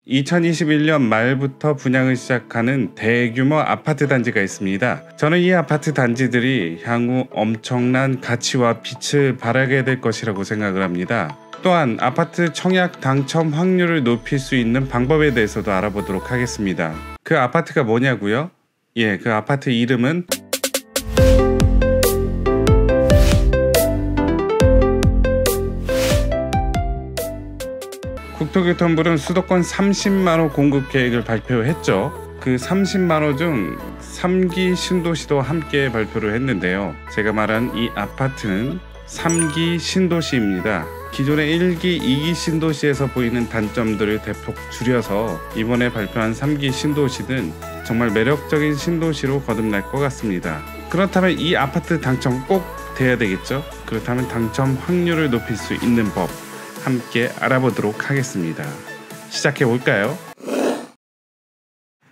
2021년 말부터 분양을 시작하는 대규모 아파트 단지가 있습니다. 저는 이 아파트 단지들이 향후 엄청난 가치와 빛을 발하게 될 것이라고 생각을 합니다. 또한 아파트 청약 당첨 확률을 높일 수 있는 방법에 대해서도 알아보도록 하겠습니다. 그 아파트가 뭐냐고요? 그 아파트 이름은 국토교통부는 수도권 30만호 공급 계획을 발표했죠. 그 30만호 중 3기 신도시도 함께 발표를 했는데요. 제가 말한 이 아파트는 3기 신도시입니다. 기존의 1기, 2기 신도시에서 보이는 단점들을 대폭 줄여서 이번에 발표한 3기 신도시는 정말 매력적인 신도시로 거듭날 것 같습니다. 그렇다면 이 아파트 당첨 꼭 돼야 되겠죠? 그렇다면 당첨 확률을 높일 수 있는 법 함께 알아보도록 하겠습니다. 시작해 볼까요?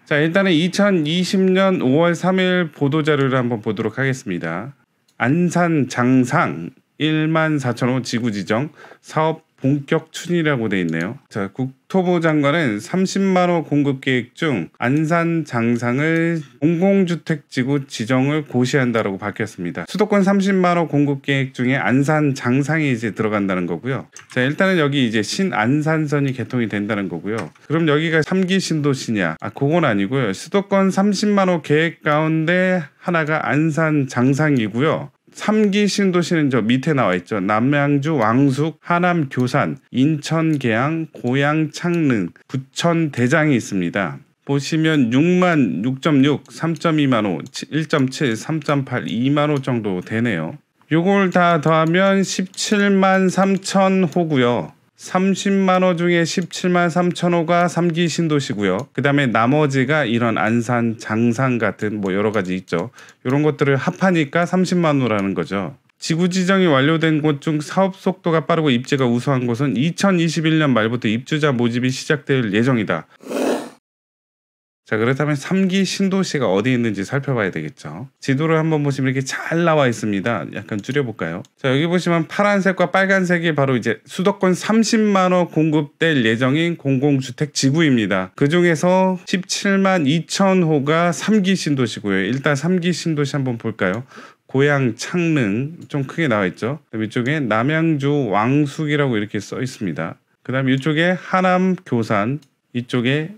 자, 일단은 2020년 5월 3일 보도자료를 한번 보도록 하겠습니다. 안산 장상 14,000호 지구 지정 사업 본격 추진이라고 되어 있네요. 자, 국토부 장관은 30만호 공급 계획 중 안산 장상을 공공주택지구 지정을 고시한다라고 밝혔습니다. 수도권 30만호 공급 계획 중에 안산 장상이 이제 들어간다는 거고요. 자, 일단은 여기 이제 신안산선이 개통이 된다는 거고요. 그럼 여기가 3기 신도시냐? 그건 아니고요. 수도권 30만호 계획 가운데 하나가 안산 장상이고요. 3기 신도시는 저 밑에 나와 있죠. 남양주 왕숙, 하남 교산, 인천 계양, 고양 창릉, 부천 대장이 있습니다. 보시면 6만 6.6, 3.2만호, 1.7, 3.8, 2만호 정도 되네요. 요걸 다 더하면 17만 3천 호고요. 30만호 중에 17만 3천호가 3기 신도시고요. 그 다음에 나머지가 이런 안산, 장상 같은 뭐 여러 가지 있죠. 이런 것들을 합하니까 30만호라는 거죠. 지구 지정이 완료된 곳 중 사업 속도가 빠르고 입지가 우수한 곳은 2021년 말부터 입주자 모집이 시작될 예정이다. 자, 그렇다면 3기 신도시가 어디 있는지 살펴봐야 되겠죠. 지도를 한번 보시면 이렇게 잘 나와 있습니다. 약간 줄여볼까요? 자, 여기 보시면 파란색과 빨간색이 바로 이제 수도권 30만호 공급될 예정인 공공주택 지구입니다. 그 중에서 17만 2천 호가 3기 신도시고요. 일단 3기 신도시 한번 볼까요? 고양 창릉 좀 크게 나와 있죠. 그다음 이쪽에 남양주 왕숙이라고 이렇게 써 있습니다. 그 다음 이쪽에 하남 교산, 이쪽에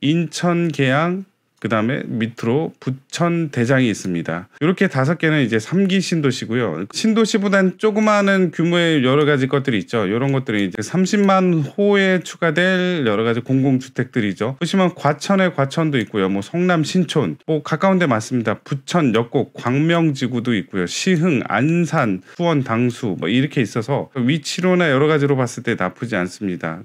인천 계양, 그 다음에 밑으로 부천 대장이 있습니다. 이렇게 5개는 이제 3기 신도시고요. 신도시보단 조그마한 규모의 여러 가지 것들이 있죠. 이런 것들이 이제 30만 호에 추가될 여러 가지 공공주택들이죠. 보시면 과천에 과천도 있고요. 뭐 성남 신촌, 뭐 가까운 데 많습니다. 부천, 역곡, 광명지구도 있고요. 시흥, 안산, 수원, 당수 뭐 이렇게 있어서 위치로나 여러 가지로 봤을 때 나쁘지 않습니다.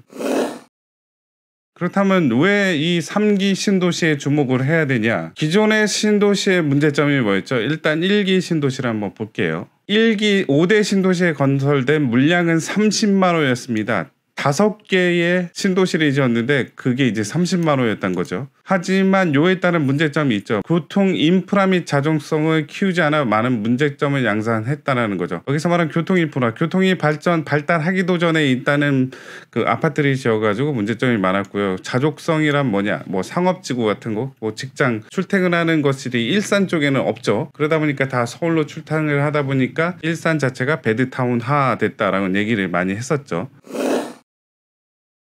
그렇다면 왜 이 3기 신도시에 주목을 해야 되냐? 기존의 신도시의 문제점이 뭐였죠? 일단 1기 신도시를 한번 볼게요. 1기 5대 신도시에 건설된 물량은 30만호였습니다. 5개의 신도시를 지었는데 그게 이제 30만호였던 거죠. 하지만 요에 따른 문제점이 있죠. 교통 인프라 및 자정성을 키우지 않아 많은 문제점을 양산했다는 거죠. 여기서 말하는 교통 인프라, 교통이 발달하기도 전에 있다는 그 아파트를 지어가지고 문제점이 많았고요. 자족성이란 뭐냐, 뭐 상업지구 같은 거, 뭐 직장 출퇴근하는 것들이 일산 쪽에는 없죠. 그러다 보니까 다 서울로 출퇴근을 하다 보니까 일산 자체가 배드타운화 됐다라는 얘기를 많이 했었죠.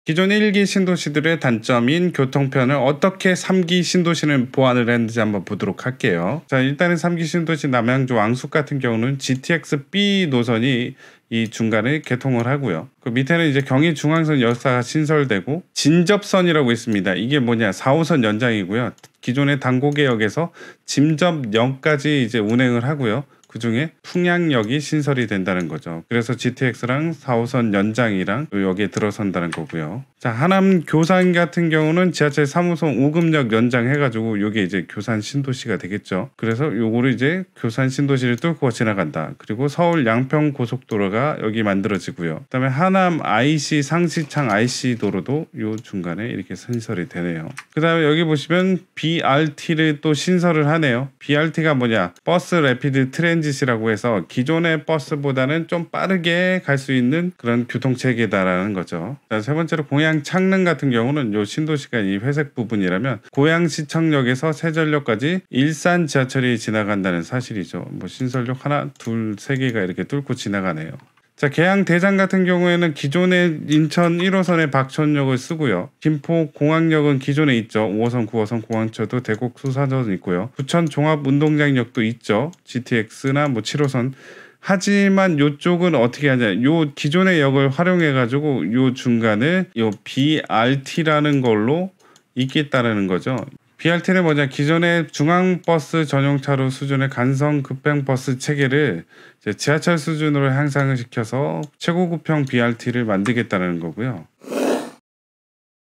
기존 1기 신도시들의 단점인 교통편을 어떻게 3기 신도시는 보완을 했는지 한번 보도록 할게요. 자, 일단은 3기 신도시 남양주 왕숙 같은 경우는 GTX-B 노선이 이 중간에 개통을 하고요. 그 밑에는 이제 경의중앙선 역사가 신설되고 진접선이라고 있습니다. 이게 뭐냐, 4호선 연장이고요. 기존의 당고개역에서 짐접역까지 이제 운행을 하고요. 그 중에 풍양역이 신설이 된다는 거죠. 그래서 GTX랑 4호선 연장이랑 여기에 들어선다는 거고요. 자, 하남 교산 같은 경우는 지하철 3호선 우금역 연장해가지고 이게 이제 교산 신도시가 되겠죠. 그래서 요거를 이제 교산 신도시를 뚫고 지나간다. 그리고 서울 양평 고속도로가 여기 만들어지고요. 그다음에 하남 IC 상시창 IC 도로도 요 중간에 이렇게 신설이 되네요. 그다음에 여기 보시면 BRT를 또 신설을 하네요. BRT가 뭐냐? 버스 래피드 트렌 트랜짓이라고 해서 기존의 버스보다는 좀 빠르게 갈 수 있는 그런 교통체계다라는 거죠. 자, 세 번째로 고양 창릉 같은 경우는 요 신도시가 이 회색 부분이라면 고양시청역에서 세전역까지 일산 지하철이 지나간다는 사실이죠. 뭐 신설역 하나, 둘, 세 개가 이렇게 뚫고 지나가네요. 자, 계양 대장 같은 경우에는 기존의 인천 1호선의 박천역을 쓰고요. 김포 공항역은 기존에 있죠. 5호선, 9호선 공항철도 대곡 수사선 있고요. 부천 종합운동장역도 있죠. GTX나 뭐 7호선. 하지만 요쪽은 어떻게 하냐? 요 기존의 역을 활용해 가지고 요 중간에 요 BRT라는 걸로 있겠다라는 거죠. BRT는 뭐냐? 기존의 중앙버스 전용차로 수준의 간선 급행버스 체계를 이제 지하철 수준으로 향상을 시켜서 최고급형 BRT를 만들겠다는 거고요.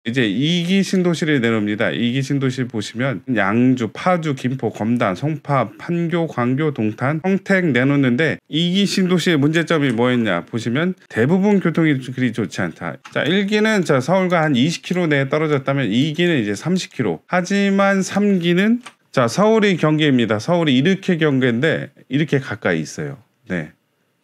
이제 2기 신도시를 내놓습니다. 2기 신도시 보시면 양주, 파주, 김포, 검단, 송파, 판교, 광교, 동탄, 평택 내놓는데 2기 신도시의 문제점이 뭐였냐 보시면 대부분 교통이 그리 좋지 않다. 자, 1기는 자 서울과 한 20km 내에 떨어졌다면 2기는 이제 30km. 하지만 3기는 자 서울이 경계입니다. 서울이 이렇게 경계인데 이렇게 가까이 있어요. 네,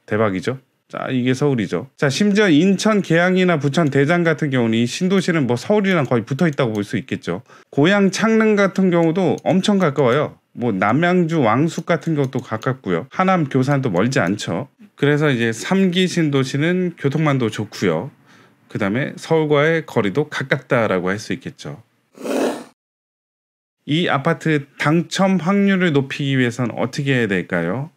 대박이죠. 자, 이게 서울이죠. 자, 심지어 인천 계양이나 부천 대장 같은 경우는 이 신도시는 뭐 서울이랑 거의 붙어 있다고 볼 수 있겠죠. 고양 창릉 같은 경우도 엄청 가까워요. 뭐 남양주 왕숙 같은 것도 가깝고요. 하남 교산도 멀지 않죠. 그래서 이제 3기 신도시는 교통망도 좋고요. 그 다음에 서울과의 거리도 가깝다라고 할 수 있겠죠. 이 아파트 당첨 확률을 높이기 위해서는 어떻게 해야 될까요?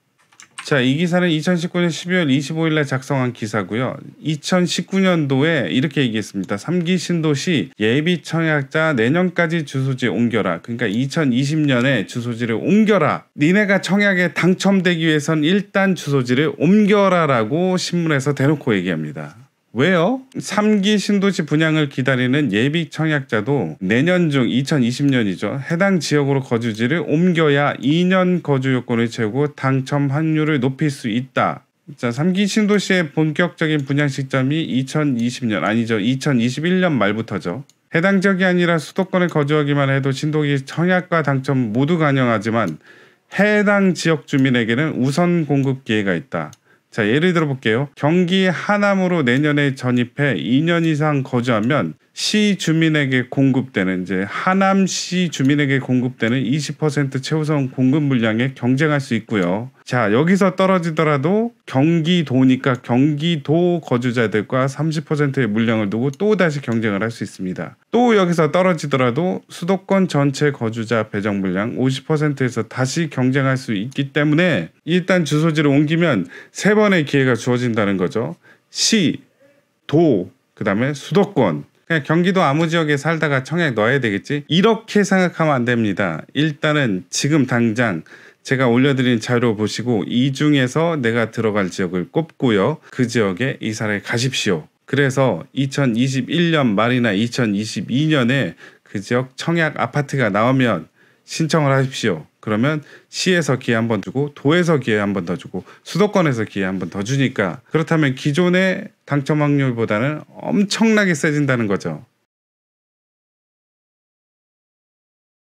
자, 이 기사는 2019년 12월 25일에 작성한 기사고요. 2019년도에 이렇게 얘기했습니다. 3기 신도시 예비 청약자 내년까지 주소지 옮겨라. 그러니까 2020년에 주소지를 옮겨라. 니네가 청약에 당첨되기 위해선 일단 주소지를 옮겨라라고 신문에서 대놓고 얘기합니다. 왜요? 3기 신도시 분양을 기다리는 예비 청약자도 내년 중 2020년이죠. 해당 지역으로 거주지를 옮겨야 2년 거주 요건을 채우고 당첨 확률을 높일 수 있다. 자, 3기 신도시의 본격적인 분양 시점이 2020년 아니죠. 2021년 말부터죠. 해당 지역이 아니라 수도권에 거주하기만 해도 신도시 청약과 당첨 모두 가능하지만 해당 지역 주민에게는 우선 공급 기회가 있다. 자, 예를 들어 볼게요. 경기 하남으로 내년에 전입해 2년 이상 거주하면 시 주민에게 공급되는 이제 하남시 주민에게 공급되는 20% 최우선 공급 물량에 경쟁할 수 있고요. 자, 여기서 떨어지더라도 경기도니까 경기도 거주자들과 30%의 물량을 두고 또 다시 경쟁을 할 수 있습니다. 또 여기서 떨어지더라도 수도권 전체 거주자 배정 물량 50%에서 다시 경쟁할 수 있기 때문에 일단 주소지를 옮기면 3번의 기회가 주어진다는 거죠. 시, 도, 그 다음에 수도권. 그냥 경기도 아무 지역에 살다가 청약 넣어야 되겠지? 이렇게 생각하면 안 됩니다. 일단은 지금 당장 제가 올려드린 자료 보시고 이 중에서 내가 들어갈 지역을 꼽고요. 그 지역에 이사를 가십시오. 그래서 2021년 말이나 2022년에 그 지역 청약 아파트가 나오면 신청을 하십시오. 그러면 시에서 기회 한 번 주고 도에서 기회 한 번 더 주고 수도권에서 기회 한 번 더 주니까 그렇다면 기존의 당첨 확률보다는 엄청나게 세진다는 거죠.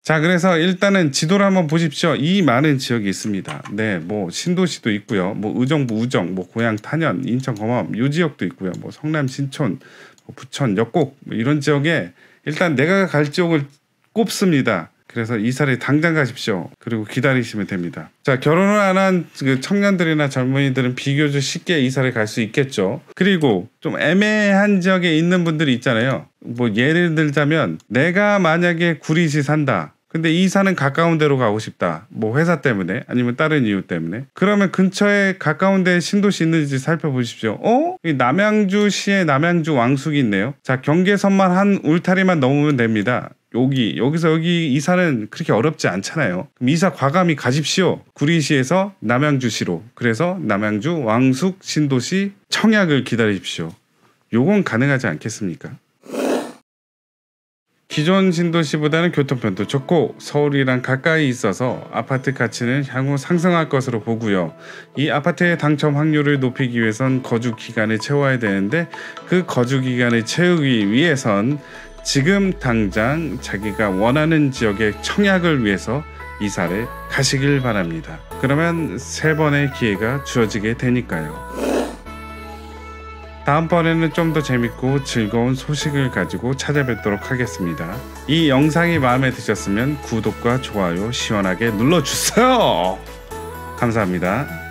자, 그래서 일단은 지도를 한번 보십시오. 이 많은 지역이 있습니다. 네, 뭐 신도시도 있고요. 뭐 의정부 우정, 뭐 고양 탄현, 인천 검암 요 지역도 있고요. 뭐 성남 신촌, 뭐 부천 역곡 뭐 이런 지역에 일단 내가 갈 지역을 꼽습니다. 그래서 이사를 당장 가십시오. 그리고 기다리시면 됩니다. 자, 결혼을 안 한 청년들이나 젊은이들은 비교적 쉽게 이사를 갈 수 있겠죠. 그리고 좀 애매한 지역에 있는 분들이 있잖아요. 뭐 예를 들자면 내가 만약에 구리시 산다. 근데 이사는 가까운 데로 가고 싶다. 뭐 회사 때문에 아니면 다른 이유 때문에. 그러면 근처에 가까운 데 신도시 있는지 살펴보십시오. 이 남양주시에 남양주 왕숙이 있네요. 자, 경계선만 한 울타리만 넘으면 됩니다. 여기서 여기 이사는 그렇게 어렵지 않잖아요. 그럼 이사 과감히 가십시오. 구리시에서 남양주시로. 그래서 남양주 왕숙 신도시 청약을 기다리십시오. 요건 가능하지 않겠습니까? 기존 신도시보다는 교통편도 좋고 서울이랑 가까이 있어서 아파트 가치는 향후 상승할 것으로 보고요. 이 아파트의 당첨 확률을 높이기 위해선 거주 기간을 채워야 되는데 그 거주 기간을 채우기 위해선 지금 당장 자기가 원하는 지역의 청약을 위해서 이사를 가시길 바랍니다. 그러면 3번의 기회가 주어지게 되니까요. 다음번에는 좀 더 재밌고 즐거운 소식을 가지고 찾아뵙도록 하겠습니다. 이 영상이 마음에 드셨으면 구독과 좋아요 시원하게 눌러주세요. 감사합니다.